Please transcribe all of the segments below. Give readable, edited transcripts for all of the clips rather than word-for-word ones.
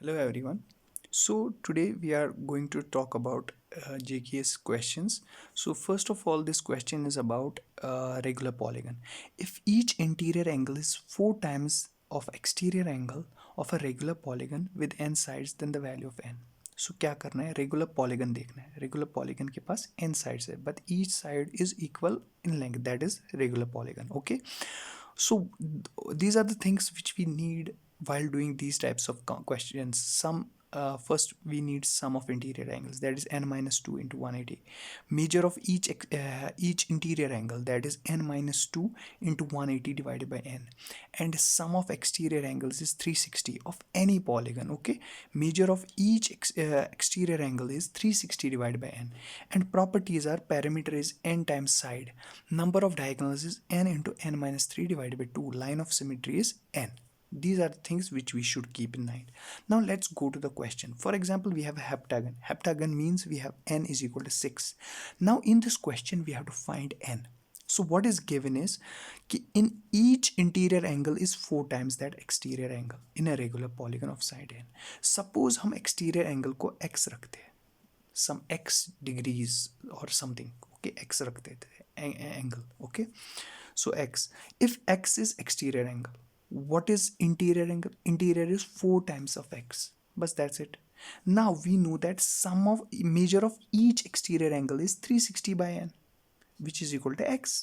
Hello everyone. So today we are going to talk about JKS questions. So first of all, this question is about regular polygon. If each interior angle is 4 times of exterior angle of a regular polygon with n sides, then the value of n. So क्या करना है, regular polygon देखना है. Regular polygon के पास n sides है, but each side is equal in length, that is regular polygon. Okay. So these are the things which we need while doing these types of questions. First we need sum of interior angles, that is n minus 2 into 180. Measure of each interior angle, that is n minus 2 into 180 divided by n. And sum of exterior angles is 360 of any polygon. Okay, measure of each exterior angle is 360 divided by n. And properties are perimeter is n times side, number of diagonals is n into n minus 3 divided by 2, line of symmetry is n. These are things which we should keep in mind. Now let's go to the question. For example, we have a heptagon. Heptagon means we have n is equal to 6. Now in this question we have to find n. So what is given is कि in each interior angle is 4 times that exterior angle in a regular polygon of side n. Suppose हम exterior angle को x रखते हैं, some x degrees or something. Okay, x रखते थे angle. Okay, so x, if x is exterior angle, what is interior angle? Interior is 4 times of x, but that's it. Now we know that sum of measure of each exterior angle is 360 by n, which is equal to x.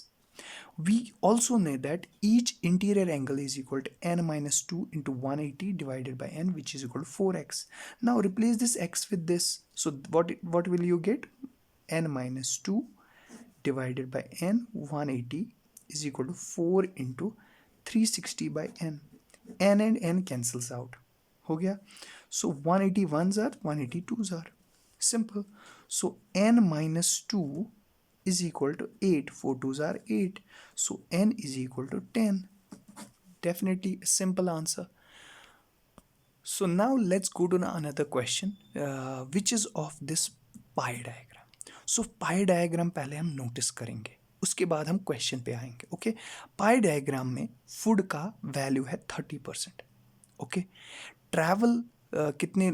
We also know that each interior angle is equal to n minus 2 into 180 divided by n, which is equal to 4x. Now replace this x with this. So what will you get? N minus 2 divided by n 180 is equal to 4 into 360 by n. N and n cancels out. हो गया. So 181s are 182s are. Simple. So n minus 2 is equal to 8. 4 2s are 8. So n is equal to 10. Definitely a simple answer. So now let's go to another question, which is of this pie diagram. So pie diagram पहले हम notice करेंगे, उसके बाद हम question पे आएंगे. Okay, पाई diagram में food का वैल्यू है 30%. ओके, ट्रैवल कितने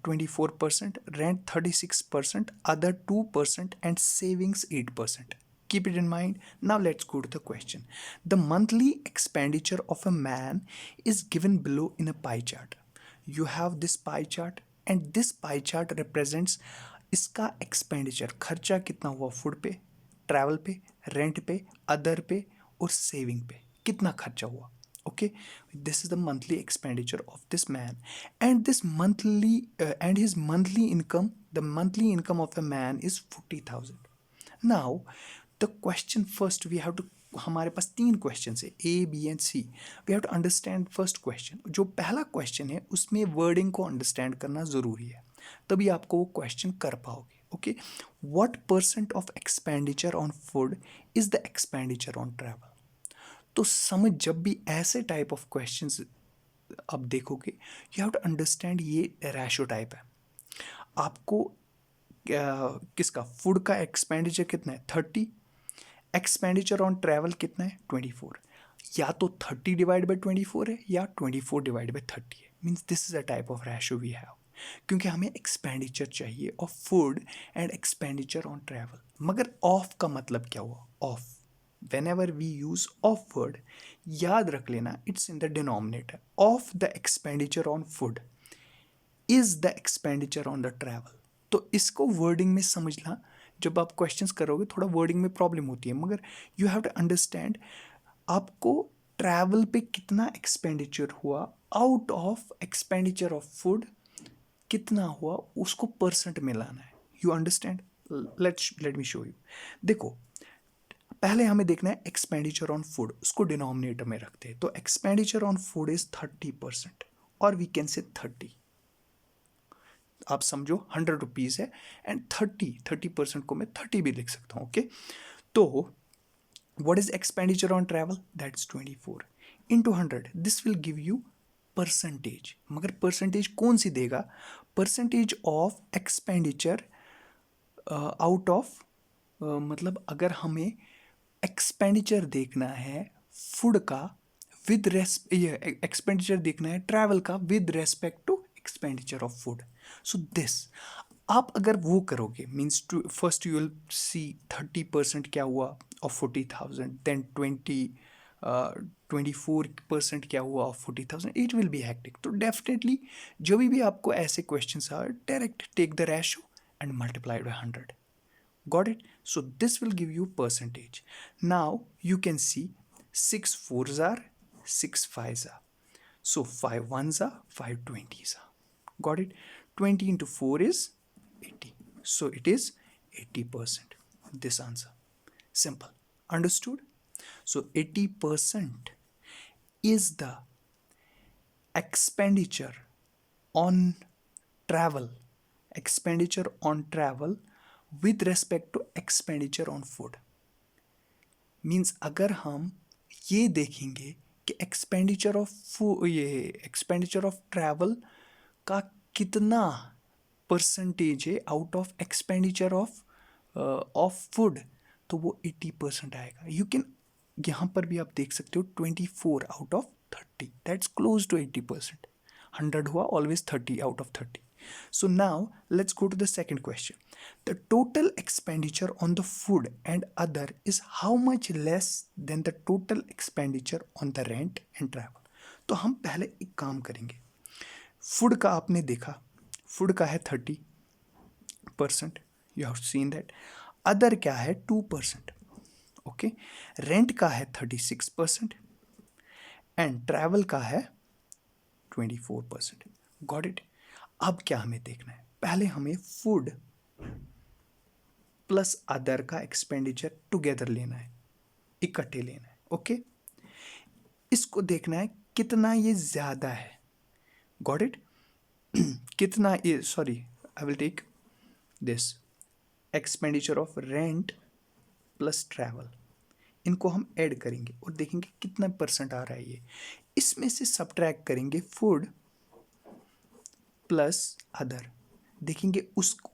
24%, rent 36%, other 2% and savings 8%. Keep it in mind. Now let's go to the question. The monthly expenditure of a man is given below in a pie chart. You have this pie chart and this pie chart represents इसका expenditure, खर्चा कितना हुआ food पे, travel पे, rent पे, other पे और saving पे, कितना खर्चा हुआ. Okay, this is the monthly expenditure of this man, and this monthly and his monthly income, the monthly income of a man is 40,000. Now the question, first we have to, हमारे पास 3 question है A, B and C. We have to understand first question. जो पहला question है उसमें wording को understand करना ज़रूरी है, तभी आपको वो क्वेश्चन कर पाओगे. Okay, what percent of expenditure on food is the expenditure on travel. तो समझ, जब भी ऐसे टाइप ऑफ क्वेश्चंस आप देखोगे, यू हैव टू अंडरस्टैंड ये रेशो टाइप है. आपको किसका फूड का एक्सपेंडिचर कितना है 30, एक्सपेंडिचर ऑन ट्रैवल कितना है 24. या तो 30 डिवाइड बाई 24 है या 24 डिवाइड बाई 30 है. Means this is a type of ratio we have, क्योंकि हमें एक्सपेंडिचर चाहिए of food and expenditure on travel. मगर ऑफ का मतलब क्या हुआ? Of, whenever we use off word, याद रख लेना, it's in the denominator. Of the expenditure on food is the expenditure on the travel. तो इसको वर्डिंग में समझना. जब आप क्वेश्चंस करोगे थोड़ा वर्डिंग में प्रॉब्लम होती है, मगर यू हैव टू अंडरस्टैंड आपको ट्रैवल पे कितना एक्सपेंडिचर हुआ, out of expenditure of food कितना हुआ, उसको परसेंट में लाना है. You understand? Let me show you. देखो, पहले हमें देखना है एक्सपेंडिचर ऑन फूड, उसको डिनोमिनेटर में रखते हैं. तो एक्सपेंडिचर ऑन फूड इज 30%, और वी कैन से 30. आप समझो 100 रुपीज़ है एंड 30% को मैं 30 भी लिख सकता हूँ. ओके, तो what is expenditure on travel? That's 24 into 100. This will give you percentage. मगर परसेंटेज कौन सी देगा? Percentage of expenditure out of, मतलब अगर हमें एक्सपेंडिचर देखना है फूड का विद एक्सपेंडिचर देखना है ट्रैवल का with respect to expenditure of food. So this आप अगर वो करोगे means to first you will see 30% क्या हुआ ऑफ 40,000, देन 24% क्या हुआ of 40,000, it will be hectic. तो डेफिनेटली जो भी आपको ऐसे question are, direct take the ratio and multiplied by 100. Got it? So this will give you percentage. Now you can see 6 fours are 6 fives are. So 5 ones are 5 twenties are. Got it? 20 into 4 is 80. So it is 80%. This answer. Simple. Understood? So 80% is the expenditure on travel. Expenditure on travel with respect to expenditure on food. Means अगर हम ये देखेंगे कि expenditure of ये expenditure of travel का कितना percentage है out of expenditure of food, तो वो 80% आएगा. यू कैन यहाँ पर भी आप देख सकते हो 24 out of 30, that's close to 80%. 100 हुआ always 30 out of 30. So now let's go to the second question. The total expenditure on the food and other is how much less than the total expenditure on the rent and travel? तो हम पहले एक काम करेंगे. Food का आपने देखा, food का है 30%, you have seen that. Other क्या है 2%. ओके. रेंट का है 36% एंड ट्रैवल का है 24%. Got it? अब क्या हमें देखना है, पहले हमें फूड प्लस अदर का एक्सपेंडिचर टुगेदर लेना है, इकट्ठे लेना है. ओके. इसको देखना है कितना ये ज्यादा है. Got it? कितना ये, sorry, I will take this expenditure of rent plus travel. इनको हम ऐड करेंगे और देखेंगे कितना परसेंट आ रहा है ये. इसमें से सबट्रैक्ट करेंगे फूड प्लस अदर, देखेंगे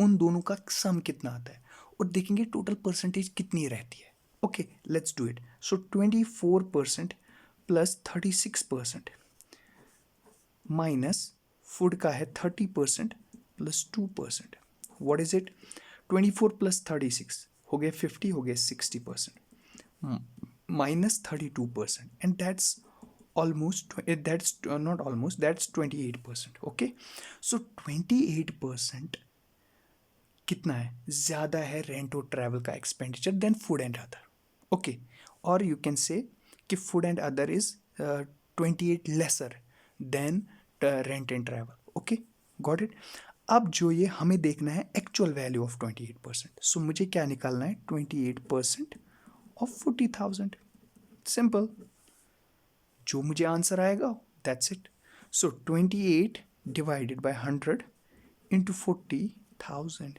उन दोनों का सम कितना आता है और देखेंगे टोटल परसेंटेज कितनी रहती है. Okay, let's do it. So 24% plus 36% minus food का है 30% plus 2%. What is it? 24 plus 36 हो गया 50, हो गया 60% minus 32%, and that's almost, that's not almost, that's 28%. okay, so 28% कितना है, ज़्यादा है रेंट और ट्रैवल का expenditure then food and other. Okay, और यू कैन से कि food and other is 28 lesser than rent and travel. Okay, got it? अब जो ये हमें देखना है एक्चुअल वैल्यू ऑफ 28%. सो मुझे क्या निकालना है, 28% ऑफ 40,000. सिंपल. जो मुझे आंसर आएगा that's it. So 28 divided by 100 into 40,000.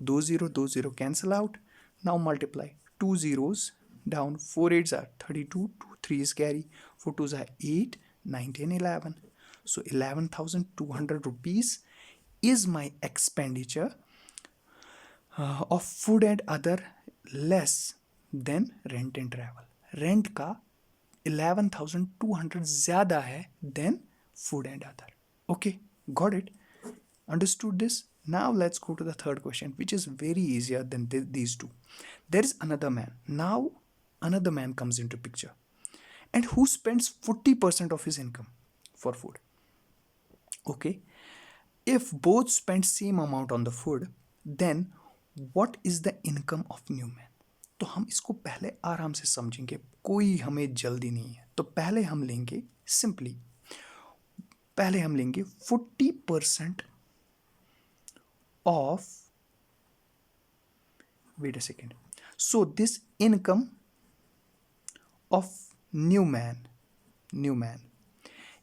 2 0 cancel out. Now multiply 2 zeros down. 4 8s are 32, 2 3s carry, 4 2s are 8, 9 10 11. So 11,200 rupees is my expenditure of food and other less than rent and travel. Rent का 11,200 ज़्यादा है then food and other. Okay, got it? Understood this? Now let's go to the third question, which is very easier than these two. There is another man. Now another man comes into picture, and who spends 40% of his income for food. Okay, if both spend same amount on the food, then what is the income of new man? तो हम इसको पहले आराम से समझेंगे, कोई हमें जल्दी नहीं है. तो पहले हम लेंगे सिंपली, पहले हम लेंगे 40% of, wait a second, so this income of new man,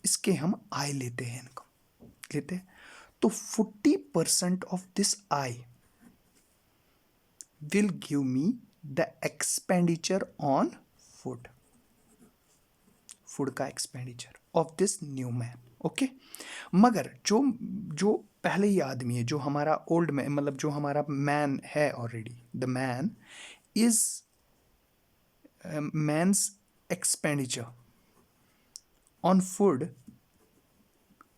इसके हम I लेते हैं, इनकम लेते हैं. तो 40% of this I will give me the expenditure on food का expenditure of this new man. Okay, मगर जो पहले ही आदमी है, जो हमारा ओल्ड मैन, मतलब जो हमारा मैन है already, the man is man's expenditure on food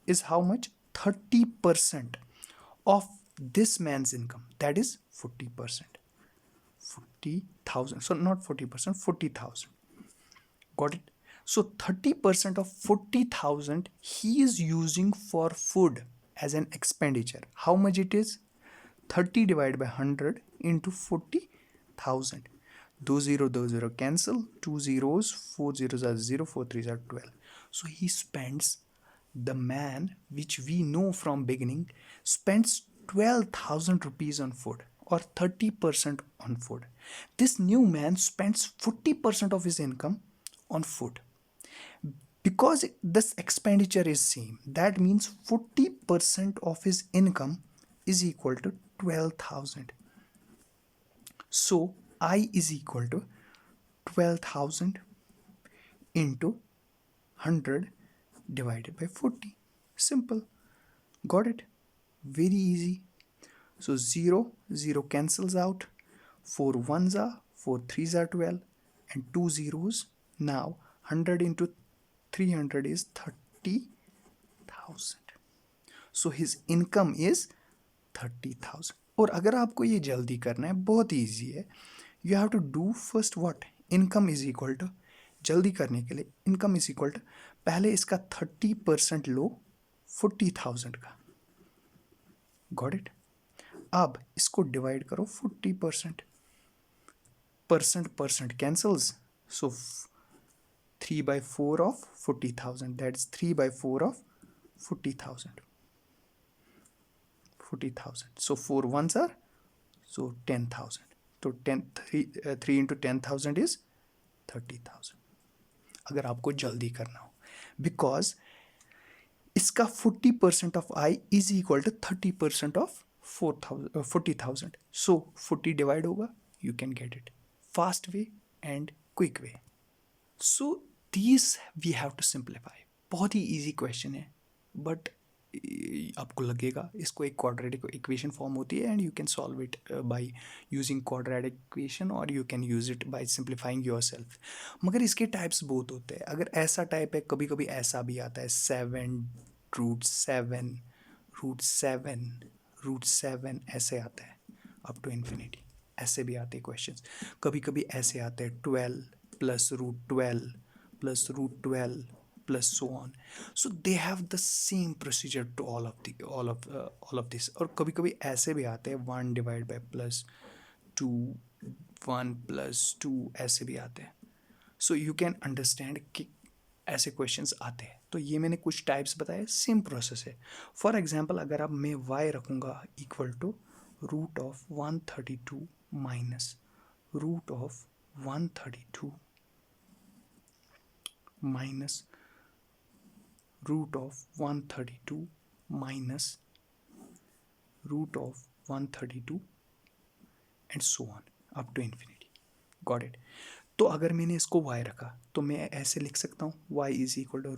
is how much, 30% of this man's income, that is 40%. 40,000. So not 40%, 40,000. Got it? So 30% of 40,000 he is using for food as an expenditure. How much it is? 30 divided by 100 into 40,000. Those zero cancel. 2 zeros, 4 zeros are 0, 4 threes are 12. So he spends, the man which we know from beginning spends 12,000 rupees on food, or 30% on food. This new man spends 40% of his income on food. Because this expenditure is same, that means 40% of his income is equal to 12,000. So I is equal to 12,000 into 100 divided by 40. Simple. Got it? Very easy. So 0 cancels out. 4 ones are 4 threes are 12, and 2 zeros. Now 100 into 300 is 30,000. So his income is 30,000. और अगर आपको ये जल्दी करना है, बहुत easy है. You have to do first what, income is equal to, जल्दी करने के लिए इनकम इज इक्वल टू, पहले इसका 30% लो 40,000 का. Got it? अब इसको डिवाइड करो 40%. Percent cancels. So 3/4 of 40,000, that's 3/4 of 40,000. So 4 ones are, so 10,000. So 3 into 10,000 is 30,000. अगर आपको जल्दी करना हो, बिकॉज इसका 40% of I is equal to 30% of 40,000. So 40 divide होगा, you can get it. Fast way and quick way. So this we have to simplify. बहुत ही easy question है, बट आपको लगेगा इसको एक क्वाड्रेटिक इक्वेशन फॉर्म होती है, and you can solve it by using quadratic equation, और you can use it by simplifying yourself. मगर इसके टाइप्स बहुत होते हैं. अगर ऐसा टाइप है, कभी कभी ऐसा भी आता है 7√7 √7 ऐसे आता है अप टू इन्फिनिटी. ऐसे भी आते हैं क्वेश्चंस. कभी कभी ऐसे आते हैं 12 + √12 + √12 plus so on. So they have the same procedure to all of this. और कभी कभी ऐसे भी आते हैं 1 divided by +2, 1 + 2 ऐसे भी आते हैं. So you can understand कि ऐसे क्वेश्चंस आते हैं. तो ये मैंने कुछ टाइप्स बताए, सेम प्रोसेस है. फॉर एग्जाम्पल, अगर अब मैं y रखूँगा equal to √132 minus √132 minus √132 minus √132 and so on up to infinity. Got it? तो अगर मैंने इसको y रखा, तो मैं ऐसे लिख सकता हूँ y is equal to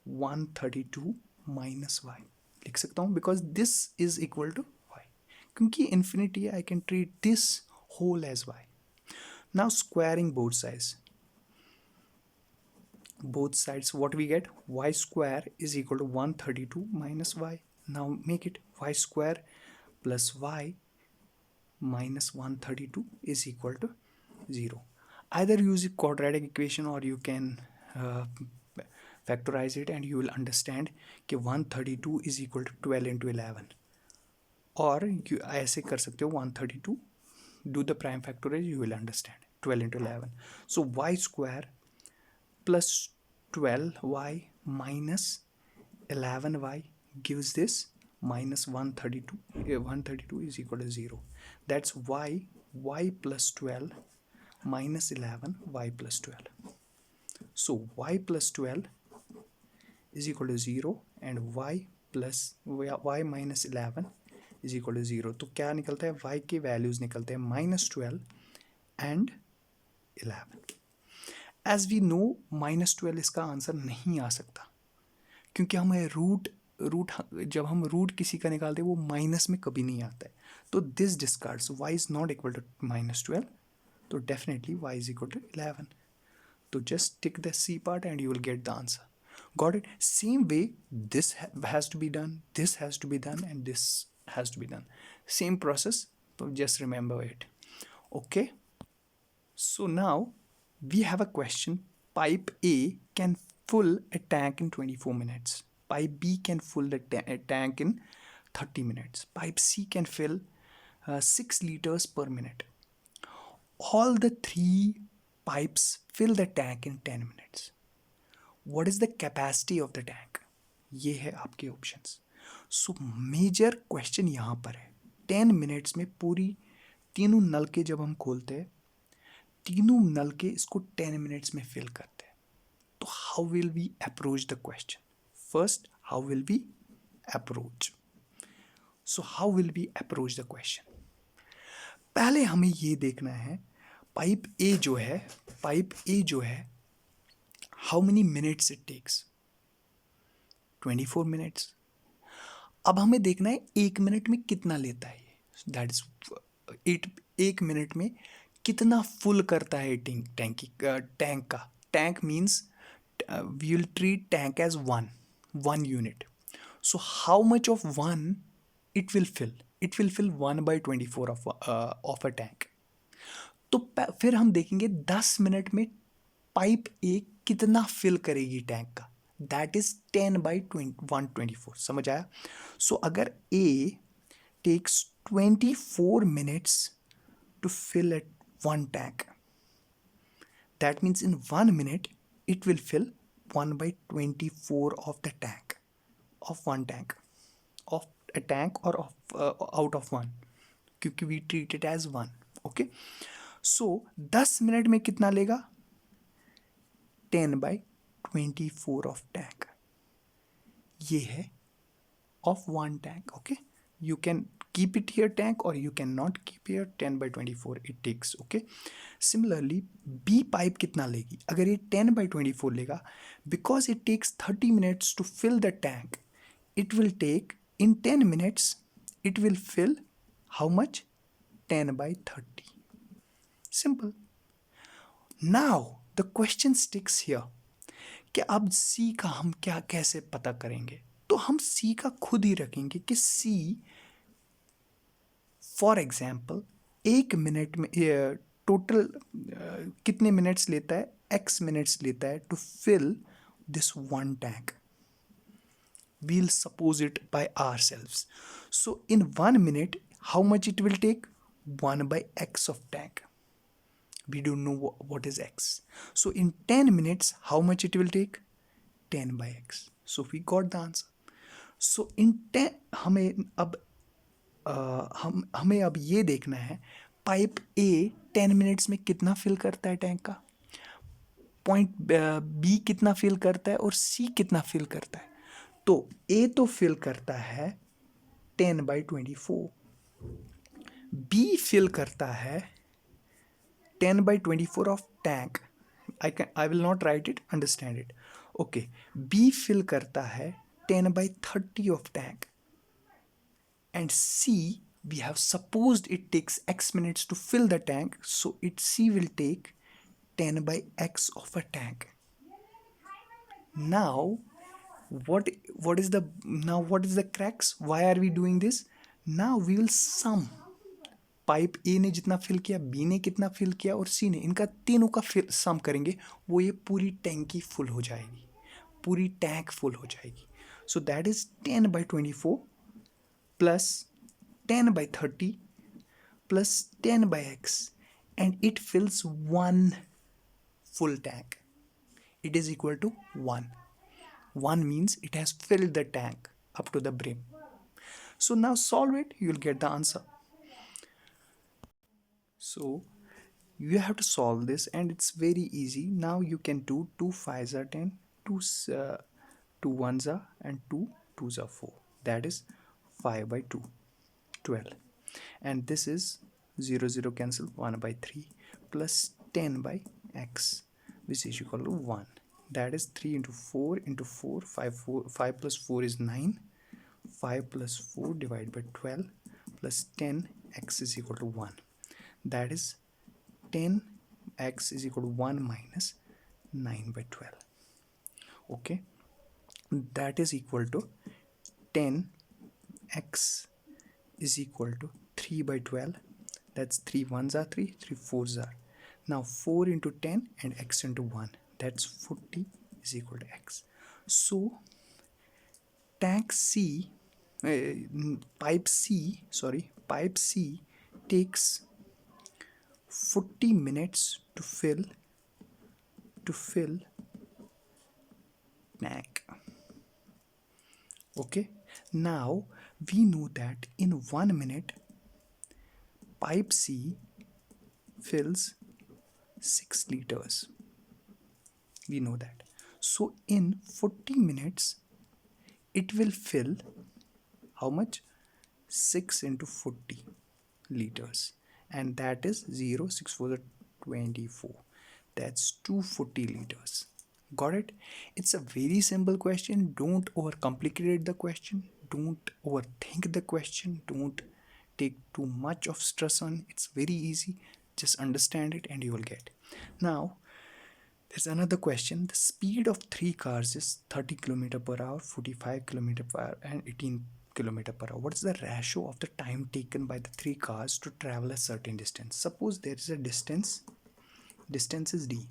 √132 minus y लिख सकता हूँ, because this is equal to y. क्योंकि infinity I can treat this whole as y. Now squaring both sides, what we get? Y square is equal to 132 minus y. Now make it y square plus y minus 132 is equal to 0. Either use a quadratic equation, or you can factorize it, and you will understand कि 132 is equal to 12 into 11. और ऐसे कर सकते हो 132, do the prime factorize, you will understand 12 into 11. So y square plus 12y minus 11y gives this minus 132. 132 is equal to 0. That's y plus 12 minus 11 y plus 12. So y plus 12 is equal to 0, and y minus 11 is equal to 0. तो क्या निकलता है? y के values निकलते हैं -12 and 11. As we know -12 इसका answer नहीं आ सकता, क्योंकि हमें रूट जब हम रूट किसी का निकालते हैं वो माइनस में कभी नहीं आता है. तो this discards y is not equal to -12. तो definitely y is equal to 11. तो just tick the C part and you will get the answer. Got it? Same way, this has to be done, this has to be done, and this has to be done. Same process, but just remember it. Okay? So now we have a question. Pipe A can fill a tank in 24 minutes. Pipe B can fill a tank in 30 minutes. Pipe C can fill 6 liters per minute. All the three pipes fill the tank in 10 minutes. What is the capacity of the tank? ये है आपके options. So major question यहाँ पर है. 10 minutes में पूरी तीनों नल के जब हम खोलते हैं, तीनों नल के इसको 10 मिनट्स में फिल करते हैं. तो how will we approach the question? First, how will we approach? So how will we approach the question? पहले हमें ये देखना है, पाइप ए जो है how many minutes it takes. 24 minutes. अब हमें देखना है 1 मिनट में कितना लेता है ये. दैट इज 1 मिनट में कितना फुल करता है टैंक का. Tank means we will treat tank as one unit. So how much of one it will fill? It will fill 1/24 of a tank. तो फिर हम देखेंगे 10 मिनट में पाइप ए कितना फिल करेगी टैंक का. That is 10/124. समझ आया? सो अगर A takes 24 minutes to fill at one tank, that means in 1 minute it will fill 1/24 of the tank, of one tank, of a tank, or of out of one, क्योंकि we treat it as one. Okay, so 10 minute में कितना लेगा? 10/24 of tank. ये है of one tank. Okay, you can keep it here tank, or you cannot keep here 10/24 it takes. Okay, similarly B pipe कितना लेगी? अगर ये 10/24 लेगा, because it takes 30 minutes to fill the tank, it will take in 10 minutes it will fill how much? 10/30. Simple. Now the question sticks here कि अब C का हम क्या कैसे पता करेंगे? तो हम C का खुद ही रखेंगे कि C फॉर एग्जाम्पल 1 मिनट में टोटल कितने मिनट्स लेता है? X मिनट्स लेता है to fill this one tank. We'll suppose it by ourselves. So in 1 minute, how much it will take? 1/x of tank. We don't know what is x. So in 10 minutes, how much it will take? 10/x. So we got the answer. So in 10 हमें अब ये देखना है pipe ए 10 minutes में कितना fill करता है tank का, पॉइंट बी कितना फिल करता है, और सी कितना फिल करता है. तो ए तो फिल करता है 10/24, बी फिल करता है 10/24 of tank. I will not write it, understand it. Okay, B fill करता है 10/30 of tank, and C, we have supposed it takes X minutes to fill the tank, so C will take 10/X of a tank. Now what is the crux? Why are we doing this? Now we will sum. Pipe ए ने जितना fill किया, B ने कितना fill किया, और सी ने, इनका तीनों का फिल सम करेंगे. वो ये पूरी टैंकी फुल हो जाएगी, पूरी टैंक फुल हो जाएगी. So that is 10/24 plus 10/30 plus 10/x, and it fills one full tank. It is equal to 1. 1 means it has filled the tank up to the brim. So now solve it, you will get the answer. So you have to solve this, and it's very easy. Now you can do 2 5s are 10, 2 1s are, and 2 2s are 4. That is 5/2, 12. And this is 0 0 cancel, 1/3 plus 10/x, which is equal to 1. That is 3 into 4 into 4, 5 plus 4 is 9. 5 plus 4 divided by 12 plus 10x is equal to 1. That is 10x is equal to 1 minus 9/12. Okay. that is equal to 10x is equal to 3 by 12. That's 3 ones are 3, 3 fours are. Now 4 into 10 and x into 1. That's 40 is equal to x. So tank C, pipe C takes 40 minutes to fill tank. Okay, now we know that in 1 minute pipe C fills 6 liters. We know that. So in 40 minutes it will fill how much? 6 into 40 liters, and that is 0 6 4 24. That's 240 liters. Got it? It's a very simple question. Don't overcomplicate the question. Don't overthink the question. Don't take too much of stress on. It's very easy. Just understand it and you will get. Now, there's another question. The speed of 3 cars is 30 km per hour, 45 km per hour, and 18 km per hour. What is the ratio of the time taken by the 3 cars to travel a certain distance? Suppose there is a distance. Distance is d.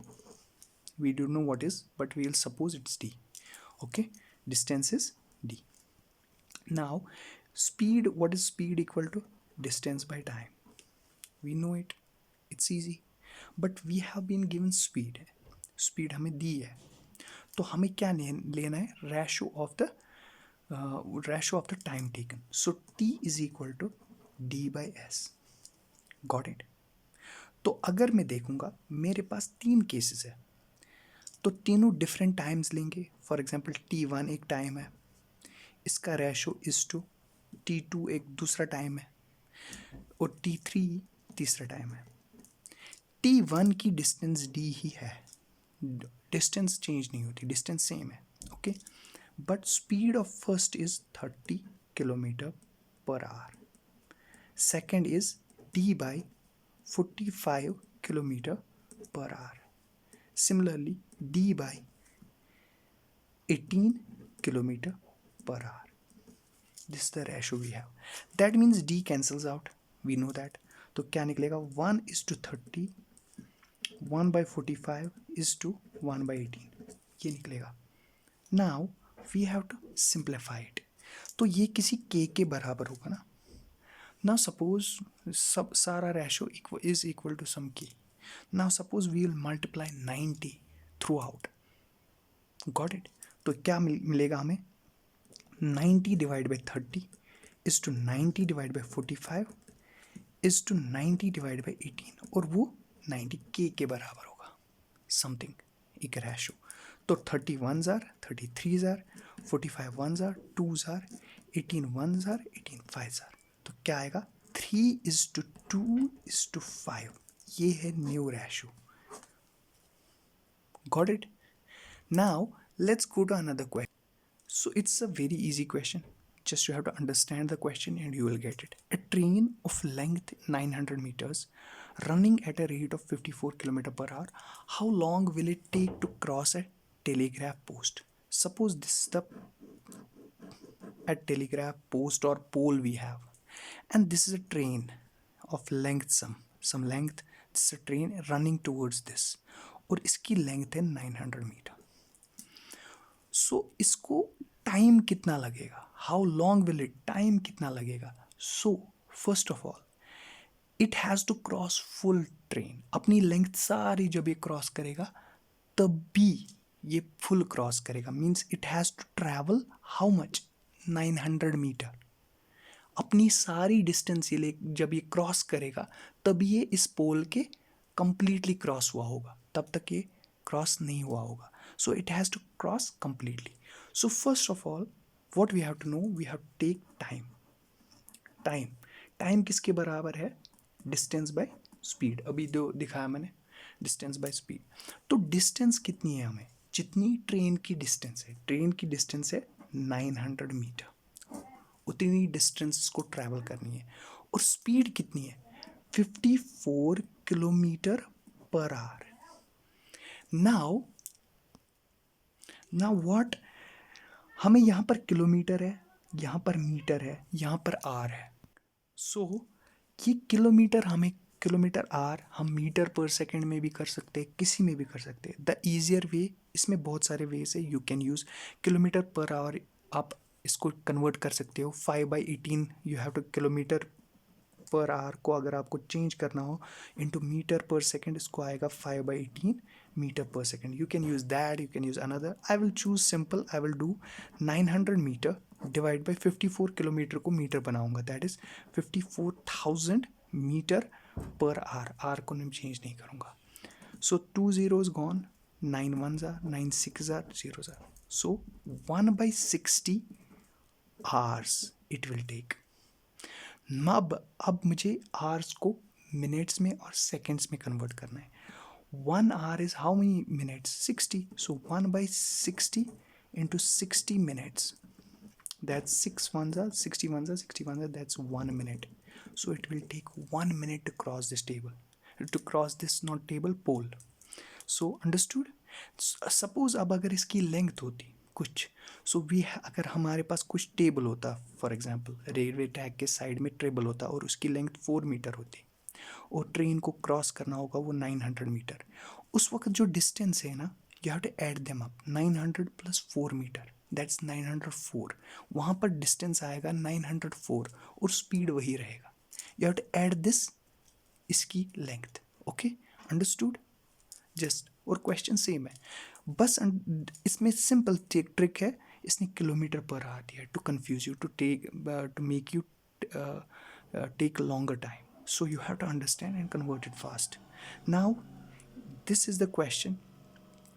We don't know what is, but we will suppose it's d. Okay, distance is d. Now speed, what is speed equal to? Distance by time. We know it, it's easy. But we have been given speed. Speed हमें दी है, तो हमें क्या लेना है? Ratio of the time taken. So T is equal to D by S. Got it? तो अगर मैं देखूंगा मेरे पास 3 केसेस है, तो तीनों डिफरेंट टाइम्स लेंगे. फॉर एग्जांपल T1 एक टाइम है, इसका रेशो इज टू T2 एक दूसरा टाइम है, और T3 तीसरा टाइम है. T1 की डिस्टेंस d ही है, डिस्टेंस चेंज नहीं होती, डिस्टेंस सेम है. Okay, but speed of first is 30 kilometre per our. Second is d by 45 kilometre per our. Similarly, d by 18 kilometer per hour. This is the ratio we have. That means d cancels out. We know that. तो क्या निकलेगा? 1 is to 30, 1 by 45 is to 1 by 18. ये निकलेगा. Now we have to simplify it. तो ये किसी k के बराबर होगा ना. Now suppose सब सारा ratio is equal to some k. Now suppose we will multiply 90 throughout. Got it? तो क्या मिलेगा हमें? 90 divided by 30 is to 90 divided by 45 is to 90 divided by 18, और वो 90k के बराबर होगा. समथिंग एक रेशो. तो 30 ones are 33s are 45 ones are 2s are 18 ones are 18 5s are. तो क्या आएगा? 3 is to 2 is to 5. ये है new ratio. Got it? Now let's go to another question. So it's a very easy question. Just you have to understand the question and you will get it. A train of length 900 meters running at a rate of 54 km per hour. How long will it take to cross a telegraph post? Suppose this is the a telegraph post or pole we have, and this is a train of length some length. This is a train running towards this, और इसकी length है 900 metre. सो इसको time कितना लगेगा? How long will it? Time कितना लगेगा? So first of all it has to cross full train. अपनी length सारी जब ये क्रॉस करेगा तब भी ये फुल क्रॉस करेगा. Means it has to travel how much? 900 metre. अपनी सारी डिस्टेंस ये जब ये क्रॉस करेगा तब ये इस पोल के कंप्लीटली क्रॉस हुआ होगा, तब तक ये क्रॉस नहीं हुआ होगा. So it has to cross completely. So first of all what we have to know, we have to take time. Time किसके बराबर है? Distance by speed. अभी जो दिखाया मैंने, डिस्टेंस बाय स्पीड. तो डिस्टेंस कितनी है हमें? जितनी ट्रेन की डिस्टेंस है. ट्रेन की डिस्टेंस है 900 मीटर, उतनी डिस्टेंस को ट्रैवल करनी है. और स्पीड कितनी है? 54 kilometre per our. Now what, हमें यहाँ पर किलोमीटर है, यहाँ पर मीटर है, यहाँ पर आर है। सो ये किलोमीटर, हमें किलोमीटर आर हम मीटर पर सेकंड में भी कर सकते हैं, किसी में भी कर सकते हैं। द ईजियर वे, इसमें बहुत सारे वेज है। You can use kilometre per our, आप इसको कन्वर्ट कर सकते हो 5/18। You have two kilometre per our को अगर आपको चेंज करना हो इनटू मीटर पर सेकंड, इसको आएगा 5/18 metre per second. You can use that, you can use another. I will choose simple, I will do 900 metre divide by 54 kilometre को metre बनाऊंगा, that is 54,000 metre per hour. R को मैं change नहीं करूंगा। सो 2 zeros gone, 9 ones are, 9 sixes are, zeros are. So 1/60 hours it will take. अब मुझे hours को minutes में और सेकेंड्स में कन्वर्ट करना है। 1 hour is how many minutes? 60. So 1/60 into 60 minutes. That's 6 ones are 60 ones are 60 ones are. That's 1 minute. So it will take 1 minute to cross this table, to cross this not table pole. So understood? Suppose अब अगर इसकी length होती कुछ, so we अगर हमारे पास कुछ table होता, for example railway track के साइड में टेबल होता और उसकी लेंथ 4 मीटर होती और ट्रेन को क्रॉस करना होगा वो 900 मीटर, उस वक्त जो डिस्टेंस है ना, you have to add them up. 900 + 4 metre, that's 904। वहाँ पर डिस्टेंस आएगा 904 और स्पीड वही रहेगा। You have to add this, इसकी लेंथ। Okay, understood? जस्ट, और क्वेश्चन सेम है, बस इसमें सिंपल ट्रिक है, इसने किलोमीटर पर आवर दिया to confuse you, to make you take longer time. So you have to understand and convert it fast. Now, this is the question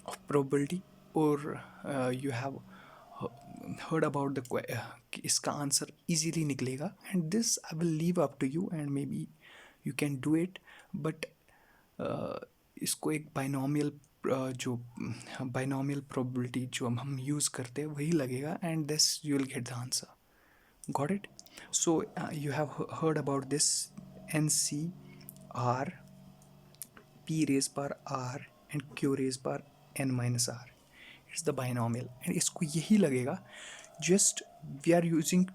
of probability, or you have heard about the कि इसका answer easily निकलेगा, and this I will leave up to you and maybe you can do it, but इसको एक binomial जो binomial probability जो हम use करते हैं वही लगेगा, and this you will get the answer. Got it? So you have heard about this NCR, P raised power R and Q raised power N minus R. It's the binomial, and इसको यही लगेगा, just we are using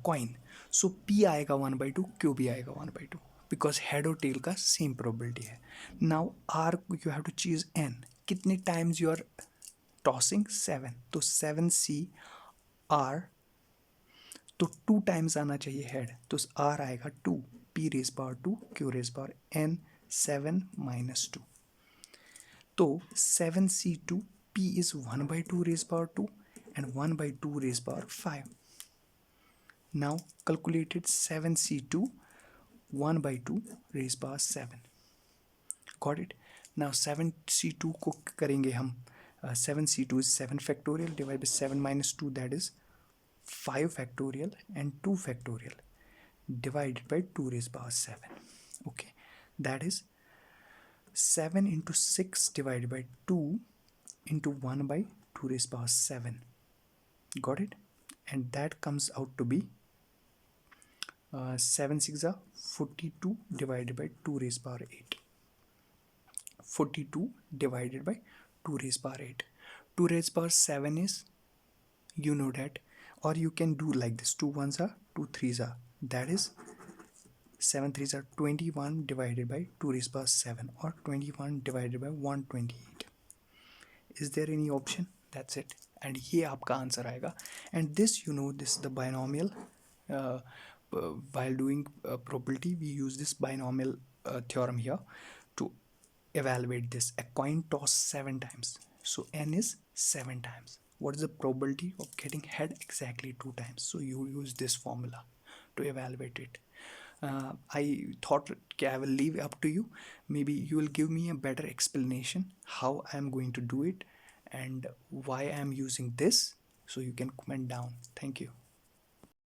coin. So P आएगा 1/2, Q भी आएगा 1/2, because head और tail का same probability है. Now R you have to choose N. कितने times you are tossing? 7. तो 7CR, तो 2 टाइम्स आना चाहिए हेड, तो आर आएगा 2, P raise power 2, Q raise power N 7 - 2। तो 7C2 P is 1/2 raised power 2 and 1/2 raised power 5. Now calculated 7C2 1/2 raised power 7. Got it? Now 7C2 को करेंगे हम 7C2 is 7 factorial divided by 7 - 2, that is 5 factorial, and 2 factorial divided by 2 raised power 7. Okay, that is 7 into 6 divided by 2 into 1/2 raised power 7. Got it? And that comes out to be 7 6 are 42 divided by 2 raised power 8. 42 divided by 2 raised power 8. 2 raised power 7 is, you know that, or you can do like this, 2 ones are 2 threes are, that is 7 threes are 21 divided by 2 raised power 7, or 21 divided by 128. Is there any option? That's it, and ये आपका answer आएगा. And this, you know, this is the binomial. While doing probability, we use this binomial theorem here to evaluate this. A coin toss 7 times, so n is 7 times. What is the probability of getting head? Exactly 2 times. So you use this formula to evaluate it. I thought I will leave up to you. Maybe you will give me a better explanation how I am going to do it and why I am using this. So you can comment down. Thank you.